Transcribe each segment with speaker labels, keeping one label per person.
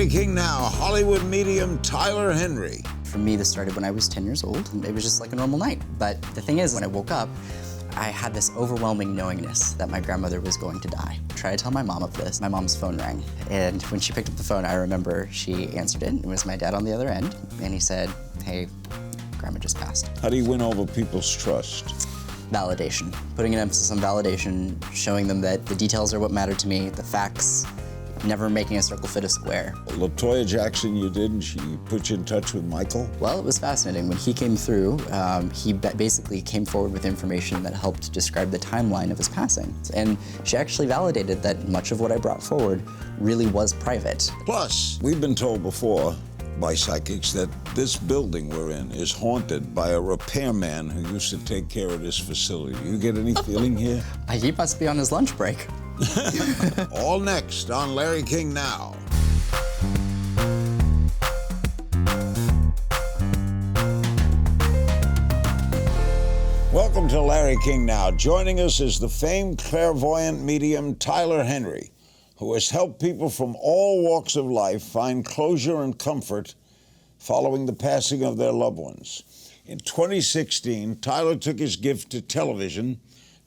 Speaker 1: Larry King now, Hollywood medium Tyler Henry.
Speaker 2: For me, this started when I was 10 years old. It was just like a normal night. But the thing is, when I woke up, I had this overwhelming knowingness that my grandmother was going to die. I tried to tell my mom of this. My mom's phone rang. And when she picked up the phone, I remember she answered it. It was my dad on the other end. And he said, "Hey, grandma just passed."
Speaker 1: How do you win over people's trust?
Speaker 2: Validation. Putting an emphasis on validation, showing them that the details are what matter to me, the facts, never making a circle fit a square.
Speaker 1: LaToya Jackson you did, and she put you in touch with Michael?
Speaker 2: Well, it was fascinating. When he came through, he basically came forward with information that helped describe the timeline of his passing. And she actually validated that much of what I brought forward really was private.
Speaker 1: Plus, we've been told before by psychics that this building we're in is haunted by a repairman who used to take care of this facility. You get any feeling here?
Speaker 2: He must be on his lunch break.
Speaker 1: All next on Larry King Now. Welcome to Larry King Now. Joining us is the famed clairvoyant medium Tyler Henry, who has helped people from all walks of life find closure and comfort following the passing of their loved ones. In 2016, Tyler took his gift to television,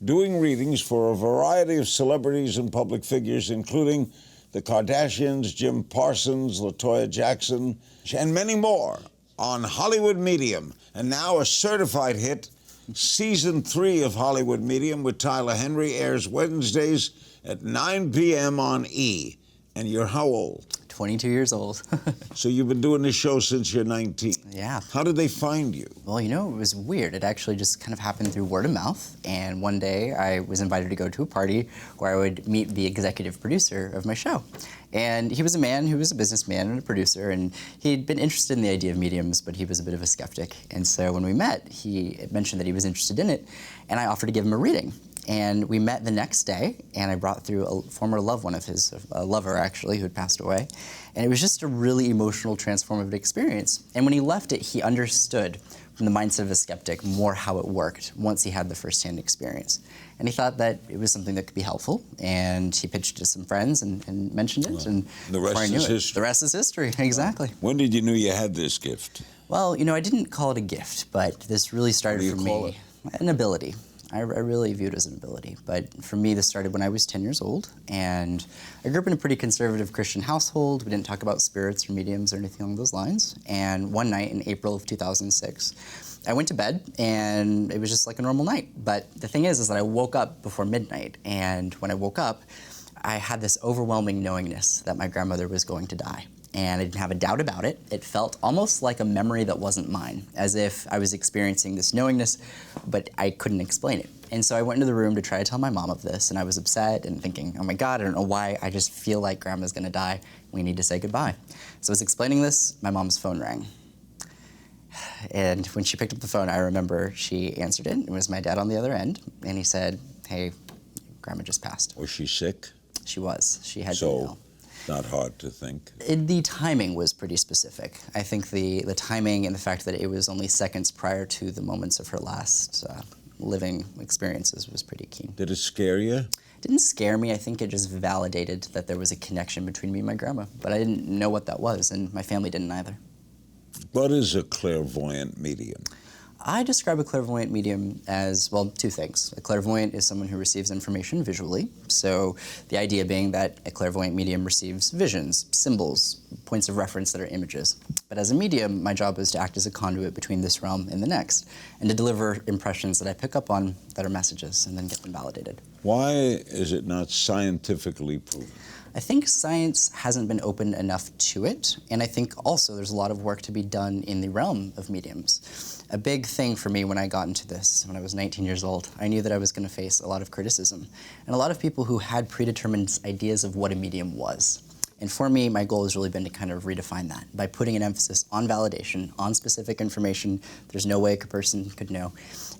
Speaker 1: doing readings for a variety of celebrities and public figures, including the Kardashians, Jim Parsons, LaToya Jackson, and many more on Hollywood Medium. And now a certified hit, Season 3 of Hollywood Medium with Tyler Henry airs Wednesdays at 9 p.m. on E. And you're how old?
Speaker 2: 22 years old.
Speaker 1: So you've been doing this show since you're 19.
Speaker 2: Yeah.
Speaker 1: How did they find you?
Speaker 2: Well, you know, it was weird. It actually just kind of happened through word of mouth. And one day I was invited to go to a party where I would meet the executive producer of my show. And he was a man who was a businessman and a producer, and he'd been interested in the idea of mediums, but he was a bit of a skeptic. And so when we met, he mentioned that he was interested in it, and I offered to give him a reading. And we met the next day, and I brought through a former loved one of his, a lover actually, who had passed away. And it was just a really emotional, transformative experience. And when he left it, he understood from the mindset of a skeptic more how it worked once he had the firsthand experience. And he thought that it was something that could be helpful, and he pitched it to some friends and mentioned it. Well, and
Speaker 1: the rest is history.
Speaker 2: The rest is history, exactly.
Speaker 1: When did you know you had this gift?
Speaker 2: Well, you know, I didn't call it a gift, but this really started for me. An ability. I really view it as an ability, but for me, this started when I was 10 years old, and I grew up in a pretty conservative Christian household. We didn't talk about spirits or mediums or anything along those lines, and one night in April of 2006, I went to bed, and it was just like a normal night, but the thing is that I woke up before midnight, and when I woke up, I had this overwhelming knowingness that my grandmother was going to die. And I didn't have a doubt about it. It felt almost like a memory that wasn't mine, as if I was experiencing this knowingness, but I couldn't explain it. And so I went into the room to try to tell my mom of this, and I was upset and thinking, oh my God, I don't know why, I just feel like grandma's gonna die. We need to say goodbye. So I was explaining this, my mom's phone rang. And when she picked up the phone, I remember she answered it. It was my dad on the other end, and he said, "Hey, grandma just passed."
Speaker 1: Was she sick?
Speaker 2: She was. She had been ill.
Speaker 1: Not hard to think.
Speaker 2: The timing was pretty specific. I think the timing and the fact that it was only seconds prior to the moments of her last living experiences was pretty keen.
Speaker 1: Did it scare you?
Speaker 2: It didn't scare me. I think it just validated that there was a connection between me and my grandma. But I didn't know what that was, and my family didn't either.
Speaker 1: What is a clairvoyant medium?
Speaker 2: I describe a clairvoyant medium as, well, two things. A clairvoyant is someone who receives information visually. So the idea being that a clairvoyant medium receives visions, symbols, points of reference that are images. But as a medium, my job is to act as a conduit between this realm and the next, and to deliver impressions that I pick up on that are messages and then get them validated.
Speaker 1: Why is it not scientifically proven?
Speaker 2: I think science hasn't been open enough to it, and I think also there's a lot of work to be done in the realm of mediums. A big thing for me when I got into this, when I was 19 years old, I knew that I was going to face a lot of criticism, and a lot of people who had predetermined ideas of what a medium was. And for me, my goal has really been to kind of redefine that by putting an emphasis on validation, on specific information. There's no way a person could know.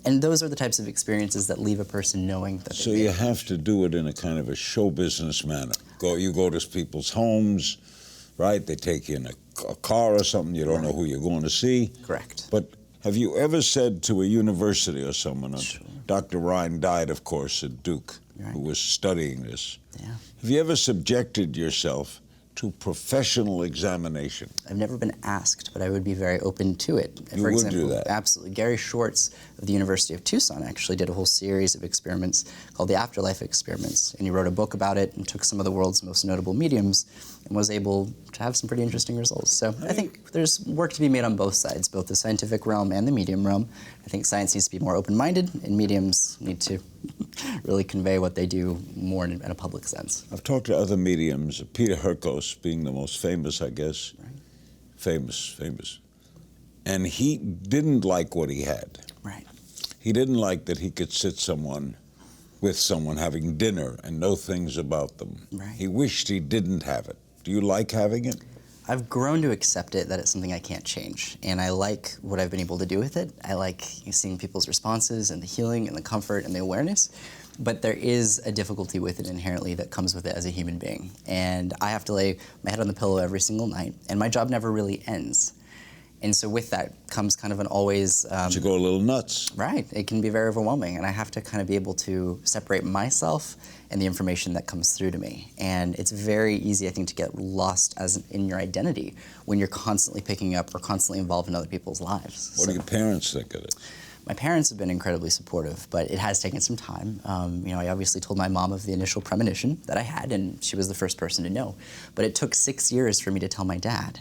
Speaker 2: And those are the types of experiences that leave a person knowing that
Speaker 1: So you have to do it in a kind of a show business manner. You go to people's homes, right? They take you in a car or something. You don't know who you're going to see.
Speaker 2: Correct.
Speaker 1: But have you ever said to a university or someone,
Speaker 2: Sure.
Speaker 1: Dr. Ryan died, of course, at Duke,
Speaker 2: Right.
Speaker 1: who was studying this.
Speaker 2: Yeah.
Speaker 1: Have you ever subjected yourself to professional examination?
Speaker 2: I've never been asked, but I would be very open to it.
Speaker 1: You would do that?
Speaker 2: Absolutely. Gary Schwartz of the University of Tucson actually did a whole series of experiments called the afterlife experiments, and he wrote a book about it and took some of the world's most notable mediums and was able to have some pretty interesting results. So I think there's work to be made on both sides, both the scientific realm and the medium realm. I think science needs to be more open-minded, and mediums need to really convey what they do more in a public sense.
Speaker 1: I've talked to other mediums, Peter Herkos being the most famous, I guess. Right. Famous. And he didn't like what he had.
Speaker 2: Right.
Speaker 1: He didn't like that he could sit with someone having dinner and know things about them.
Speaker 2: Right.
Speaker 1: He wished he didn't have it. Do you like having it?
Speaker 2: I've grown to accept it, that it's something I can't change. And I like what I've been able to do with it. I like seeing people's responses and the healing and the comfort and the awareness. But there is a difficulty with it inherently that comes with it as a human being. And I have to lay my head on the pillow every single night, and my job never really ends. And so with that comes kind of an always...
Speaker 1: you go a little nuts.
Speaker 2: Right. It can be very overwhelming, and I have to kind of be able to separate myself and the information that comes through to me. And it's very easy, I think, to get lost in your identity when you're constantly picking up or constantly involved in other people's lives.
Speaker 1: What do your parents think of it?
Speaker 2: My parents have been incredibly supportive, but it has taken some time. I obviously told my mom of the initial premonition that I had, and she was the first person to know. But it took 6 years for me to tell my dad.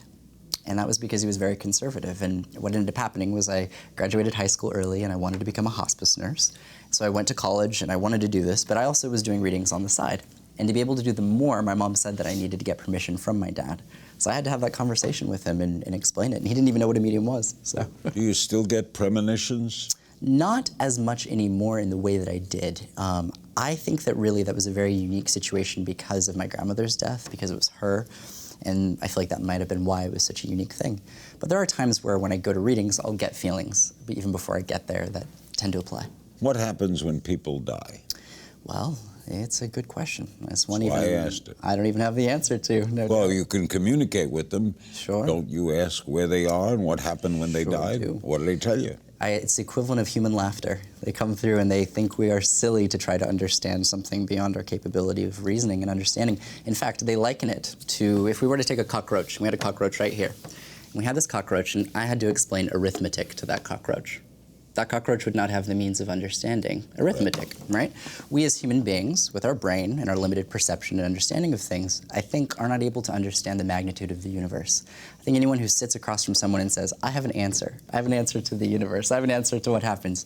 Speaker 2: And that was because he was very conservative. And what ended up happening was I graduated high school early, and I wanted to become a hospice nurse. So I went to college, and I wanted to do this, but I also was doing readings on the side. And to be able to do them more, my mom said that I needed to get permission from my dad. So I had to have that conversation with him and explain it. And he didn't even know what a medium was. So.
Speaker 1: Do you still get premonitions?
Speaker 2: Not as much anymore in the way that I did. I think that really that was a very unique situation because of my grandmother's death, because it was her. And I feel like that might have been why it was such a unique thing. But there are times where when I go to readings, I'll get feelings, but even before I get there, that tend to apply.
Speaker 1: What happens when people die?
Speaker 2: Well, it's a good question.
Speaker 1: That's why I asked it.
Speaker 2: I don't even have the answer to. No
Speaker 1: well,
Speaker 2: doubt.
Speaker 1: You can communicate with them.
Speaker 2: Sure.
Speaker 1: Don't you ask where they are and what happened when they died?
Speaker 2: Do.
Speaker 1: What do they tell you?
Speaker 2: It's the equivalent of human laughter. They come through and they think we are silly to try to understand something beyond our capability of reasoning and understanding. In fact, they liken it to if we were to take a cockroach. We had a cockroach right here. And we had this cockroach, and I had to explain arithmetic to that cockroach. That cockroach would not have the means of understanding arithmetic, right? We as human beings, with our brain and our limited perception and understanding of things, I think are not able to understand the magnitude of the universe. I think anyone who sits across from someone and says, I have an answer to the universe, I have an answer to what happens,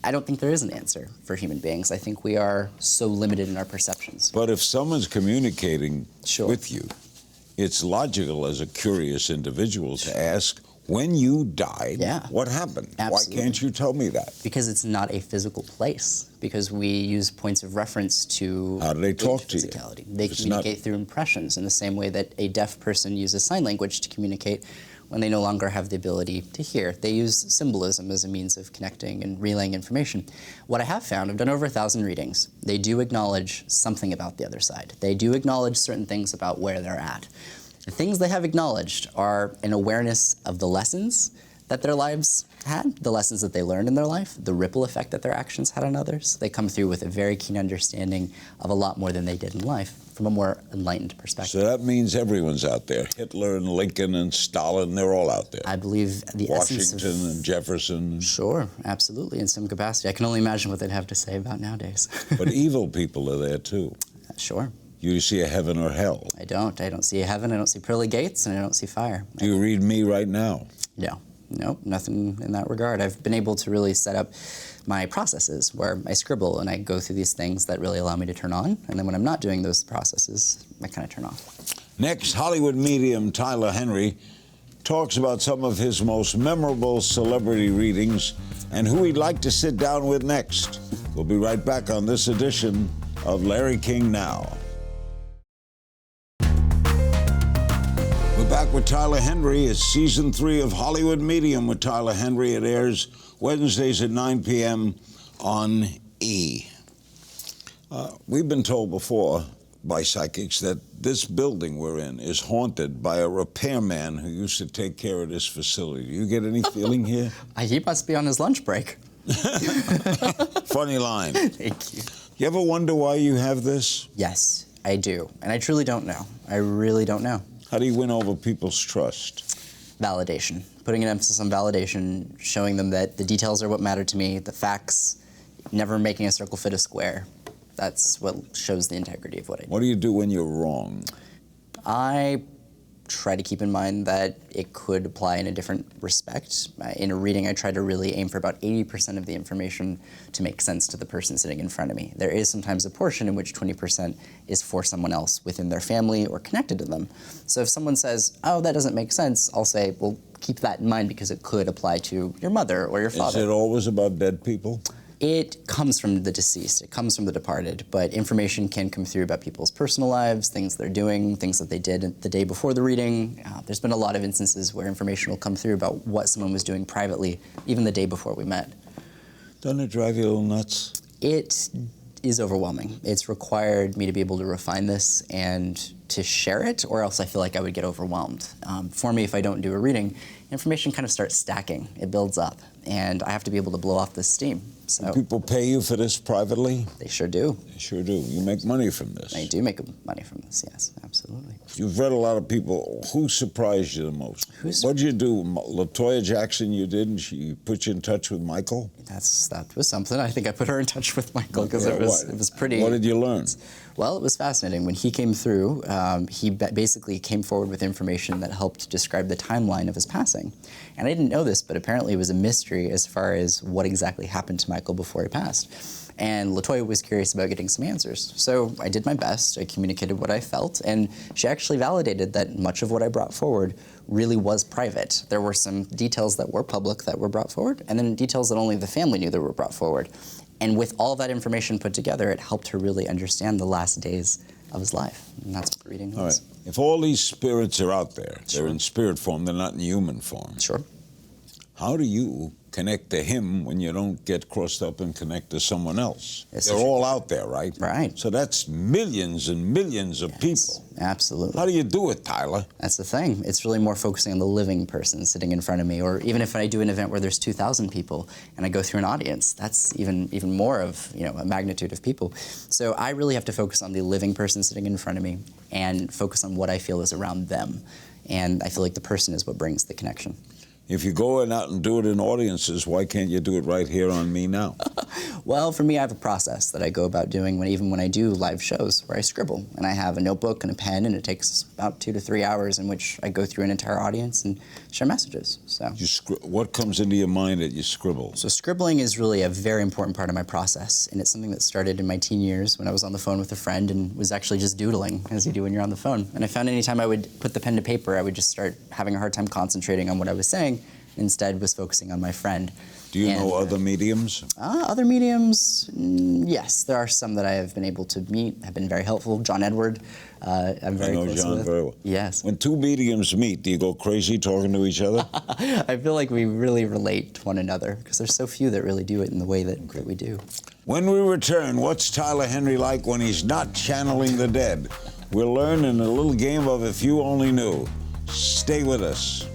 Speaker 2: I don't think there is an answer for human beings. I think we are so limited in our perceptions.
Speaker 1: But if someone's communicating
Speaker 2: Sure.
Speaker 1: with you, it's logical as a curious individual to ask, when you died, what happened?
Speaker 2: Absolutely.
Speaker 1: Why can't you tell me that?
Speaker 2: Because it's not a physical place. Because we use points of reference to
Speaker 1: how do they talk to
Speaker 2: physicality. They communicate through impressions in the same way that a deaf person uses sign language to communicate when they no longer have the ability to hear. They use symbolism as a means of connecting and relaying information. What I have found, I've done over 1,000 readings, they do acknowledge something about the other side. They do acknowledge certain things about where they're at. The things they have acknowledged are an awareness of the lessons that their lives had, the lessons that they learned in their life, the ripple effect that their actions had on others. They come through with a very keen understanding of a lot more than they did in life from a more enlightened perspective.
Speaker 1: So that means everyone's out there. Hitler and Lincoln and Stalin, they're all out there.
Speaker 2: I believe the essence of...
Speaker 1: Washington and Jefferson.
Speaker 2: Sure, absolutely, in some capacity. I can only imagine what they'd have to say about nowadays.
Speaker 1: But evil people are there too.
Speaker 2: Sure.
Speaker 1: You see a heaven or hell?
Speaker 2: I don't. I don't see a heaven, I don't see pearly gates, and I don't see fire.
Speaker 1: Do you read me right now?
Speaker 2: No. Nope, nothing in that regard. I've been able to really set up my processes where I scribble and I go through these things that really allow me to turn on, and then when I'm not doing those processes, I kind of turn off.
Speaker 1: Next, Hollywood medium Tyler Henry talks about some of his most memorable celebrity readings and who he'd like to sit down with next. We'll be right back on this edition of Larry King Now. We're back with Tyler Henry. It's Season 3 of Hollywood Medium with Tyler Henry. It airs Wednesdays at 9 p.m. on E! We've been told before by psychics that this building we're in is haunted by a repairman who used to take care of this facility. Do you get any feeling here?
Speaker 2: He must be on his lunch break.
Speaker 1: Funny line.
Speaker 2: Thank you.
Speaker 1: You ever wonder why you have this?
Speaker 2: Yes. I do. And I truly don't know. I really don't know.
Speaker 1: How do you win over people's trust?
Speaker 2: Validation. Putting an emphasis on validation, showing them that the details are what matter to me, the facts, never making a circle fit a square. That's what shows the integrity of what I do.
Speaker 1: What do you do when you're wrong?
Speaker 2: I try to keep in mind that it could apply in a different respect. In a reading, I try to really aim for about 80% of the information to make sense to the person sitting in front of me. There is sometimes a portion in which 20% is for someone else within their family or connected to them. So if someone says, oh, that doesn't make sense, I'll say, well, keep that in mind because it could apply to your mother or your father.
Speaker 1: Is it always about dead people?
Speaker 2: It comes from the deceased, it comes from the departed, but information can come through about people's personal lives, things they're doing, things that they did the day before the reading. There's been a lot of instances where information will come through about what someone was doing privately, even the day before we met.
Speaker 1: Doesn't it drive you a little nuts?
Speaker 2: It is overwhelming. It's required me to be able to refine this and to share it, or else I feel like I would get overwhelmed. For me, if I don't do a reading, information kind of starts stacking. It builds up, and I have to be able to blow off this steam. So
Speaker 1: do people pay you for this privately?
Speaker 2: They sure do.
Speaker 1: They sure do. You make money from this.
Speaker 2: I do make money from this, yes, absolutely.
Speaker 1: You've read a lot of people. Who surprised you the most? What'd you do? LaToya Jackson you did, and she put you in touch with Michael?
Speaker 2: That was something. I think I put her in touch with Michael because it was pretty...
Speaker 1: What did you learn?
Speaker 2: Well, it was fascinating. When he came through, he basically came forward with information that helped describe the timeline of his passing. And I didn't know this, but apparently it was a mystery as far as what exactly happened to Michael before he passed. And LaToya was curious about getting some answers. So I did my best. I communicated what I felt, and she actually validated that much of what I brought forward really was private. There were some details that were public that were brought forward, and then details that only the family knew that were brought forward. And with all that information put together, it helped her really understand the last days of his life. And that's what reading was.
Speaker 1: All right. If all these spirits are out there, they're in spirit form, they're not in human form.
Speaker 2: Sure.
Speaker 1: How do you connect to him when you don't get crossed up and connect to someone else? They're all out there, right?
Speaker 2: Right.
Speaker 1: So that's millions and millions of people.
Speaker 2: Absolutely.
Speaker 1: How do you do it, Tyler?
Speaker 2: That's the thing. It's really more focusing on the living person sitting in front of me, or even if I do an event where there's 2,000 people and I go through an audience, that's even more of a magnitude of people. So I really have to focus on the living person sitting in front of me and focus on what I feel is around them. And I feel like the person is what brings the connection.
Speaker 1: If you go out and do it in audiences, why can't you do it right here on me now?
Speaker 2: Well, for me, I have a process that I go about doing even when I do live shows where I scribble. And I have a notebook and a pen, and it takes about 2 to 3 hours in which I go through an entire audience and share messages. So,
Speaker 1: what comes into your mind that you scribble?
Speaker 2: So scribbling is really a very important part of my process, and it's something that started in my teen years when I was on the phone with a friend and was actually just doodling, as you do when you're on the phone. And I found anytime I would put the pen to paper, I would just start having a hard time concentrating on what I was saying. Instead was focusing on my friend.
Speaker 1: Do you know other mediums?
Speaker 2: Other mediums, yes. There are some that I have been able to meet, have been very helpful. John Edward, I'm very close with. I know John very well. Yes.
Speaker 1: When two mediums meet, do you go crazy talking to each other?
Speaker 2: I feel like we really relate to one another because there's so few that really do it in the way that we do.
Speaker 1: When we return, what's Tyler Henry like when he's not channeling the dead? We'll learn in a little game of If You Only Knew. Stay with us.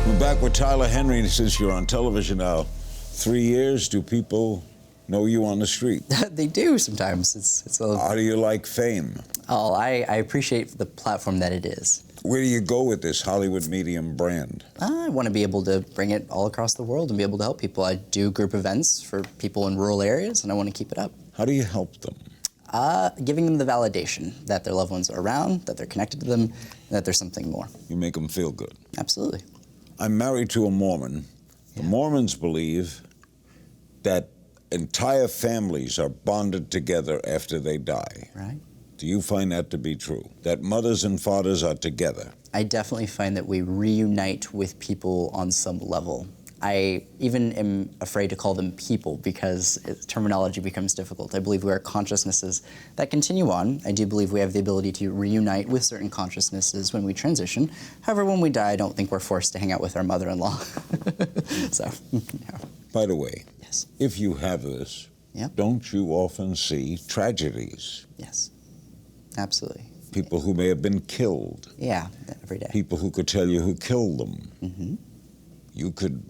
Speaker 1: We're back with Tyler Henry, and since you're on television now, 3 years, do people know you on the street?
Speaker 2: They do sometimes.
Speaker 1: How do you like fame?
Speaker 2: Oh, I appreciate the platform that it is.
Speaker 1: Where do you go with this Hollywood medium brand?
Speaker 2: I want to be able to bring it all across the world and be able to help people. I do group events for people in rural areas, and I want to keep it up.
Speaker 1: How do you help them?
Speaker 2: Giving them the validation that their loved ones are around, that they're connected to them, and that there's something more.
Speaker 1: You make them feel good.
Speaker 2: Absolutely.
Speaker 1: I'm married to a Mormon. The Mormons believe that entire families are bonded together after they die.
Speaker 2: Right.
Speaker 1: Do you find that to be true? That mothers and fathers are together?
Speaker 2: I definitely find that we reunite with people on some level. I even am afraid to call them people because terminology becomes difficult. I believe we are consciousnesses that continue on. I do believe we have the ability to reunite with certain consciousnesses when we transition. However, when we die, I don't think we're forced to hang out with our mother-in-law. So, yeah.
Speaker 1: By the way,
Speaker 2: yes.
Speaker 1: If you have this, don't you often see tragedies?
Speaker 2: Yes, absolutely.
Speaker 1: People who may have been killed.
Speaker 2: Yeah, every day.
Speaker 1: People who could tell you who killed them.
Speaker 2: Mm-hmm.
Speaker 1: You could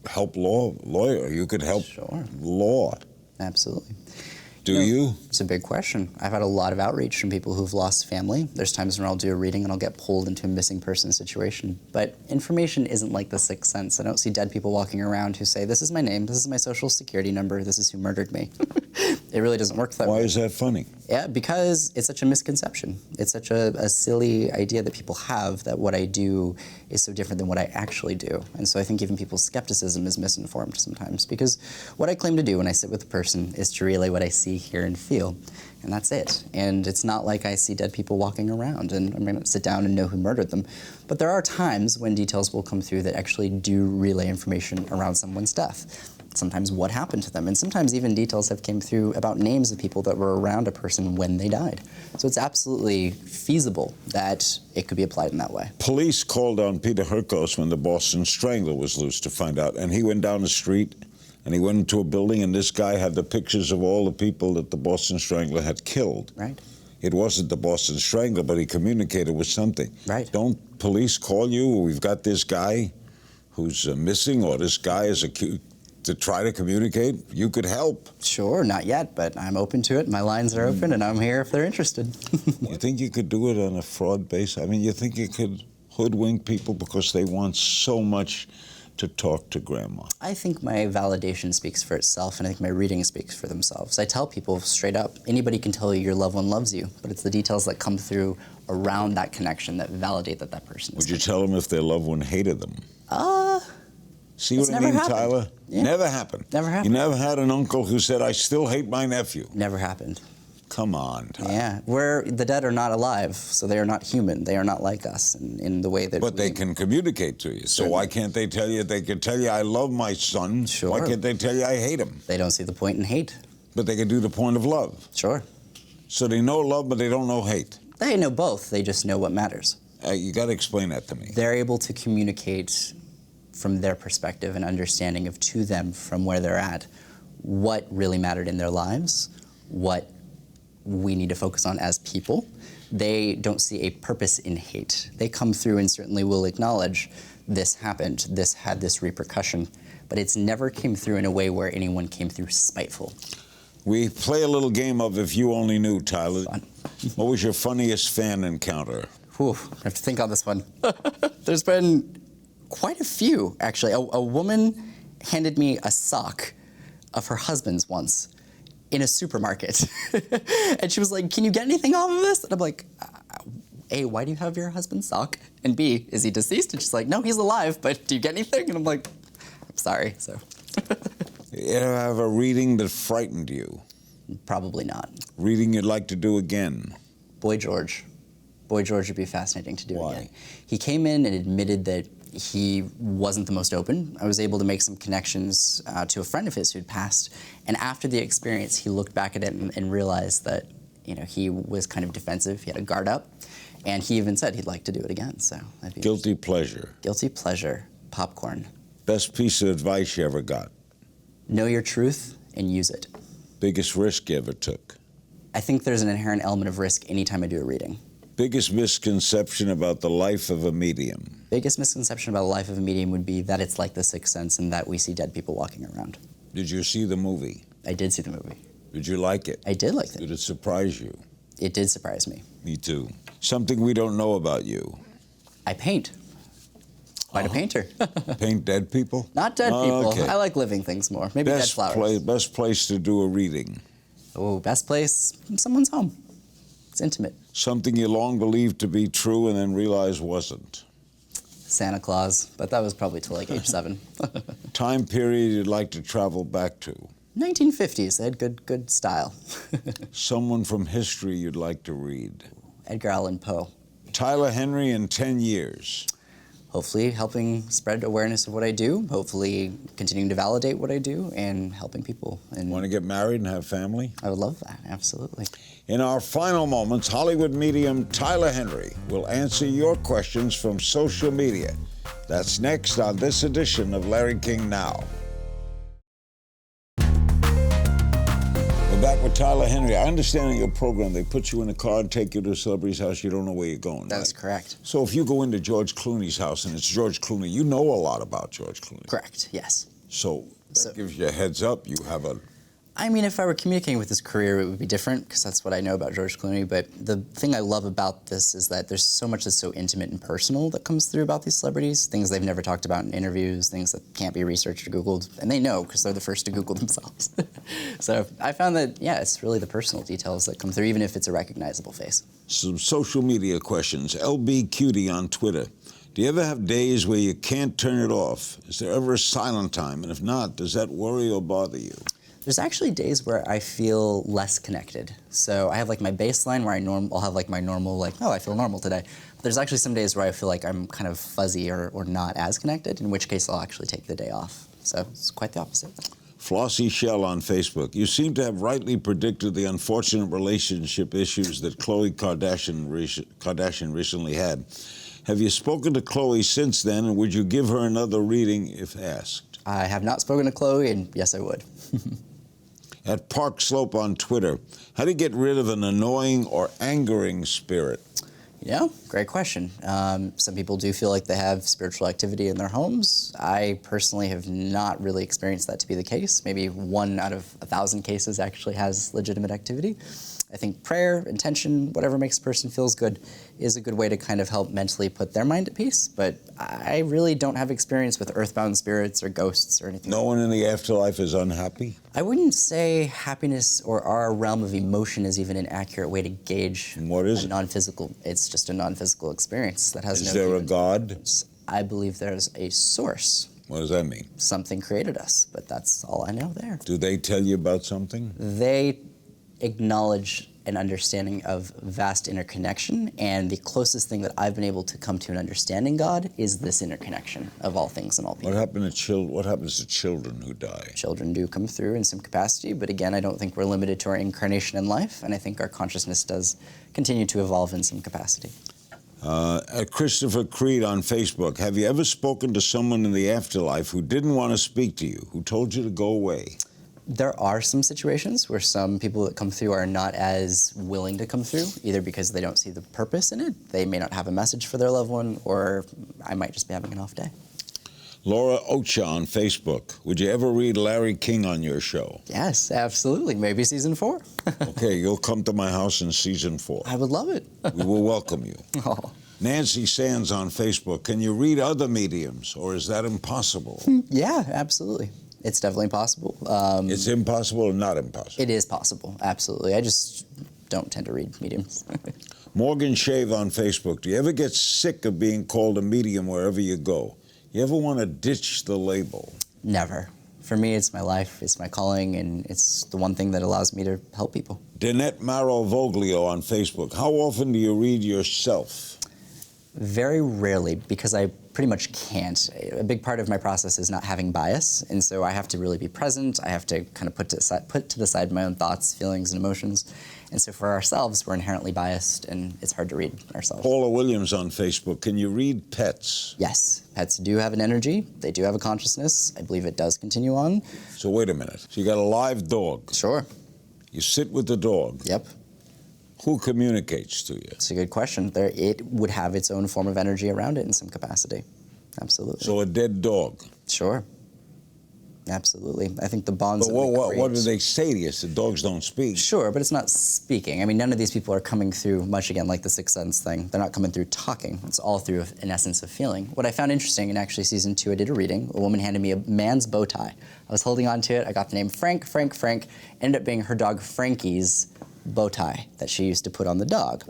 Speaker 1: help lawyer. You could help law.
Speaker 2: Absolutely.
Speaker 1: Do you?
Speaker 2: It's a big question. I've had a lot of outreach from people who've lost family. There's times when I'll do a reading and I'll get pulled into a missing person situation. But information isn't like the sixth sense. I don't see dead people walking around who say, this is my name, this is my social security number, this is who murdered me. It really doesn't work that way.
Speaker 1: Why is that funny?
Speaker 2: Yeah, because it's such a misconception. It's such a silly idea that people have that what I do is so different than what I actually do. And so I think even people's skepticism is misinformed sometimes, because what I claim to do when I sit with a person is to relay what I see, hear, and feel. And that's it. And it's not like I see dead people walking around and I'm going to sit down and know who murdered them. But there are times when details will come through that actually do relay information around someone's death. Sometimes what happened to them, and sometimes even details have came through about names of people that were around a person when they died. So it's absolutely feasible that it could be applied in that way.
Speaker 1: Police called on Peter Hurkos when the Boston Strangler was loose to find out, and he went down the street and he went into a building, and this guy had the pictures of all the people that the Boston Strangler had killed.
Speaker 2: Right.
Speaker 1: It wasn't the Boston Strangler, but he communicated with something.
Speaker 2: Right.
Speaker 1: Don't police call you, we've got this guy who's missing, or this guy is accused, to try to communicate? You could help.
Speaker 2: Sure, not yet, but I'm open to it. My lines are open, and I'm here if they're interested.
Speaker 1: You think you could do it on a fraud base? I mean, you think you could hoodwink people because they want so much to talk to Grandma?
Speaker 2: I think my validation speaks for itself, and I think my reading speaks for themselves. I tell people straight up, anybody can tell you your loved one loves you, but it's the details that come through around that connection that validate that that person is.
Speaker 1: Would you tell them if their loved one hated them? See what I
Speaker 2: never
Speaker 1: mean,
Speaker 2: happened.
Speaker 1: Tyler?
Speaker 2: Yeah.
Speaker 1: Never happened.
Speaker 2: Never happened.
Speaker 1: You never had an uncle who said, I still hate my nephew?
Speaker 2: Never happened.
Speaker 1: Come on, Tyler.
Speaker 2: Yeah, the dead are not alive, so they are not human. They are not like us in the way that
Speaker 1: But they can communicate to you. So why can't they tell you? They could tell you, I love my son.
Speaker 2: Sure.
Speaker 1: Why can't they tell you, I hate him?
Speaker 2: They don't see the point in hate.
Speaker 1: But they can do the point of love.
Speaker 2: Sure.
Speaker 1: So they know love, but they don't know hate.
Speaker 2: They know both. They just know what matters.
Speaker 1: You got to explain that to me.
Speaker 2: They're able to communicate from their perspective and understanding of to them from where they're at what really mattered in their lives, what we need to focus on as people. They don't see a purpose in hate. They come through and certainly will acknowledge this happened, this had this repercussion, but it's never came through in a way where anyone came through spiteful.
Speaker 1: We play a little game of If You Only Knew, Tyler.
Speaker 2: Fun.
Speaker 1: What was your funniest fan encounter?
Speaker 2: Whew, I have to think on this one. There's been quite a few, actually. A woman handed me a sock of her husband's once in a supermarket. And she was like, can you get anything off of this? And I'm like, A, why do you have your husband's sock? And B, is he deceased? And she's like, no, he's alive, but do you get anything? And I'm like, I'm sorry, so.
Speaker 1: You ever have a reading that frightened you?
Speaker 2: Probably not.
Speaker 1: Reading you'd like to do again?
Speaker 2: Boy George. Boy George would be fascinating to do
Speaker 1: Why?
Speaker 2: again. He came in and admitted that he wasn't the most open. I was able to make some connections to a friend of his who'd passed, and after the experience, he looked back at it and realized that, you know, he was kind of defensive. He had a guard up, and he even said he'd like to do it again. So that'd be
Speaker 1: Guilty pleasure.
Speaker 2: Guilty pleasure. Popcorn.
Speaker 1: Best piece of advice you ever got?
Speaker 2: Know your truth and use it.
Speaker 1: Biggest risk you ever took?
Speaker 2: I think there's an inherent element of risk anytime I do a reading.
Speaker 1: Biggest misconception about the life of a medium?
Speaker 2: Biggest misconception about the life of a medium would be that it's like The Sixth Sense and that we see dead people walking around.
Speaker 1: Did you see the movie?
Speaker 2: I did see the movie.
Speaker 1: Did you like it?
Speaker 2: I did like it.
Speaker 1: Did it surprise you?
Speaker 2: It did surprise me.
Speaker 1: Me too. Something we don't know about you?
Speaker 2: I paint. Quite a painter.
Speaker 1: Paint dead people?
Speaker 2: Not dead people.
Speaker 1: Okay.
Speaker 2: I like living things more. Maybe dead flowers.
Speaker 1: Best place to do a reading?
Speaker 2: Oh, best place? Someone's home. It's intimate.
Speaker 1: Something you long believed to be true and then realized wasn't?
Speaker 2: Santa Claus, but that was probably till like age 7.
Speaker 1: Time period you'd like to travel back to?
Speaker 2: 1950s. They had good style.
Speaker 1: Someone from history you'd like to read?
Speaker 2: Edgar Allan Poe.
Speaker 1: Tyler Henry in 10 years?
Speaker 2: Hopefully helping spread awareness of what I do, hopefully continuing to validate what I do, and helping people. And
Speaker 1: Want to get married and have family?
Speaker 2: I would love that, absolutely.
Speaker 1: In our final moments, Hollywood medium Tyler Henry will answer your questions from social media. That's next on this edition of Larry King Now. We're back with Tyler Henry. I understand in your program they put you in a car and take you to a celebrity's house. You don't know where you're going.
Speaker 2: That's correct.
Speaker 1: So if you go into George Clooney's house and it's George Clooney, you know a lot about George Clooney.
Speaker 2: Correct, yes.
Speaker 1: So that gives you a heads up. You have a
Speaker 2: I mean, if I were communicating with his career, it would be different, because that's what I know about George Clooney. But the thing I love about this is that there's so much that's so intimate and personal that comes through about these celebrities, things they've never talked about in interviews, things that can't be researched or Googled, and they know because they're the first to Google themselves. So I found that, yeah, it's really the personal details that come through, even if it's a recognizable face.
Speaker 1: Some social media questions. LB Cutie on Twitter. Do you ever have days where you can't turn it off? Is there ever a silent time? And if not, does that worry or bother you?
Speaker 2: There's actually days where I feel less connected. So I have like my baseline where I'll have like my normal, like, oh, I feel normal today. But there's actually some days where I feel like I'm kind of fuzzy or not as connected, in which case I'll actually take the day off. So it's quite the opposite.
Speaker 1: Flossie Shell on Facebook. You seem to have rightly predicted the unfortunate relationship issues that Khloe Kardashian recently had. Have you spoken to Khloe since then, and would you give her another reading if asked?
Speaker 2: I have not spoken to Khloe, and yes, I would.
Speaker 1: At Park Slope on Twitter, how do you get rid of an annoying or angering spirit?
Speaker 2: Yeah, great question. Some people do feel like they have spiritual activity in their homes. I personally have not really experienced that to be the case. Maybe 1 out of 1,000 cases actually has legitimate activity. I think prayer, intention, whatever makes a person feels good is a good way to kind of help mentally put their mind at peace. But I really don't have experience with earthbound spirits or ghosts or anything.
Speaker 1: No one in the afterlife is unhappy?
Speaker 2: I wouldn't say happiness or our realm of emotion is even an accurate way to gauge
Speaker 1: what is
Speaker 2: a non-physical. It's just a non-physical experience that has
Speaker 1: Is
Speaker 2: no
Speaker 1: there a
Speaker 2: human
Speaker 1: God?
Speaker 2: experience. I believe there's a source.
Speaker 1: What does that mean?
Speaker 2: Something created us, but that's all I know there.
Speaker 1: Do they tell you about something?
Speaker 2: They acknowledge an understanding of vast interconnection, and the closest thing that I've been able to come to an understanding God is this interconnection of all things and all people.
Speaker 1: What happens to children who die?
Speaker 2: Children do come through in some capacity, but again, I don't think we're limited to our incarnation in life, and I think our consciousness does continue to evolve in some capacity.
Speaker 1: At Christopher Creed on Facebook, have you ever spoken to someone in the afterlife who didn't want to speak to you, who told you to go away?
Speaker 2: There are some situations where some people that come through are not as willing to come through, either because they don't see the purpose in it, they may not have a message for their loved one, or I might just be having an off day.
Speaker 1: Laura Ocha on Facebook, would you ever read Larry King on your show?
Speaker 2: Yes, absolutely. Maybe season 4.
Speaker 1: Okay, you'll come to my house in season 4.
Speaker 2: I would love it.
Speaker 1: We will welcome you.
Speaker 2: Oh.
Speaker 1: Nancy Sands on Facebook, can you read other mediums, or is that impossible?
Speaker 2: Yeah, absolutely. It's definitely possible.
Speaker 1: It's impossible or not impossible?
Speaker 2: It is possible, absolutely. I just don't tend to read mediums.
Speaker 1: Morgan Shave on Facebook, do you ever get sick of being called a medium wherever you go? You ever want to ditch the label?
Speaker 2: Never. For me, it's my life, it's my calling, and it's the one thing that allows me to help people.
Speaker 1: Danette Maro Voglio on Facebook, how often do you read yourself?
Speaker 2: Very rarely, because I pretty much can't. A big part of my process is not having bias, and so I have to really be present. I have to kind of put to the side my own thoughts, feelings, and emotions. And so for ourselves, we're inherently biased, and it's hard to read ourselves.
Speaker 1: Paula Williams on Facebook, can you read pets?
Speaker 2: Yes, pets do have an energy. They do have a consciousness. I believe it does continue on.
Speaker 1: So wait a minute. So you got a live dog.
Speaker 2: Sure.
Speaker 1: You sit with the dog.
Speaker 2: Yep.
Speaker 1: Who communicates to you?
Speaker 2: It's a good question. It would have its own form of energy around it in some capacity. Absolutely.
Speaker 1: So a dead dog?
Speaker 2: Sure. Absolutely. I think the bonds
Speaker 1: but what do they say to you? The dogs don't speak.
Speaker 2: Sure, but it's not speaking. I mean, none of these people are coming through, much again like the Sixth Sense thing. They're not coming through talking. It's all through an essence of feeling. What I found interesting in actually season 2, I did a reading. A woman handed me a man's bow tie. I was holding on to it. I got the name Frank. Ended up being her dog Frankie's bow tie that she used to put on the dog.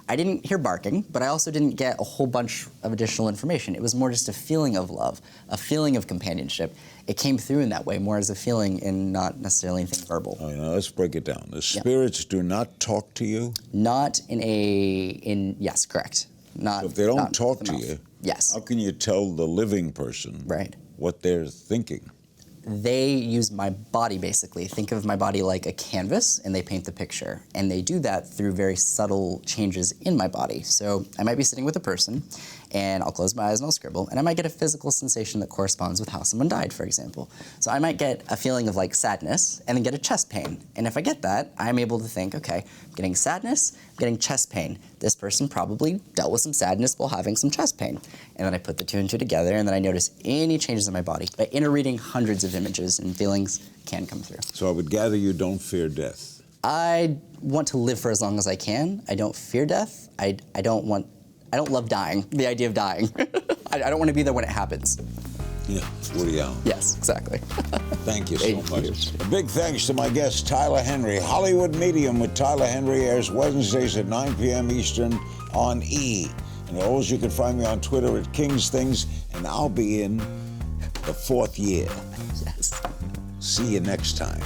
Speaker 2: I didn't hear barking, but I also didn't get a whole bunch of additional information. It was more just a feeling of love, a feeling of companionship. It came through in that way, more as a feeling and not necessarily anything verbal.
Speaker 1: Oh, let's break it down. The spirits do not talk to you?
Speaker 2: Not yes, correct. Not.
Speaker 1: So if they don't talk to you,
Speaker 2: yes.
Speaker 1: How can you tell the living person what they're thinking?
Speaker 2: They use my body, basically. Think of my body like a canvas, and they paint the picture. And they do that through very subtle changes in my body. So I might be sitting with a person, and I'll close my eyes and I'll scribble, and I might get a physical sensation that corresponds with how someone died, for example. So I might get a feeling of like sadness and then get a chest pain. And if I get that, I'm able to think, okay, I'm getting sadness, I'm getting chest pain. This person probably dealt with some sadness while having some chest pain. And then I put the two and two together, and then I notice any changes in my body. By interreading hundreds of images, and feelings can come through.
Speaker 1: So I would gather you don't fear death.
Speaker 2: I want to live for as long as I can. I don't fear death. I don't love dying, the idea of dying. I don't want to be there when it happens.
Speaker 1: Yeah, Woody Allen.
Speaker 2: Yes, exactly.
Speaker 1: Thank you so much. A big thanks to my guest, Tyler Henry. Hollywood Medium with Tyler Henry airs Wednesdays at 9 p.m. Eastern on E! And always you can find me on Twitter at King's Things, and I'll be in the 4th year.
Speaker 2: Yes.
Speaker 1: See you next time.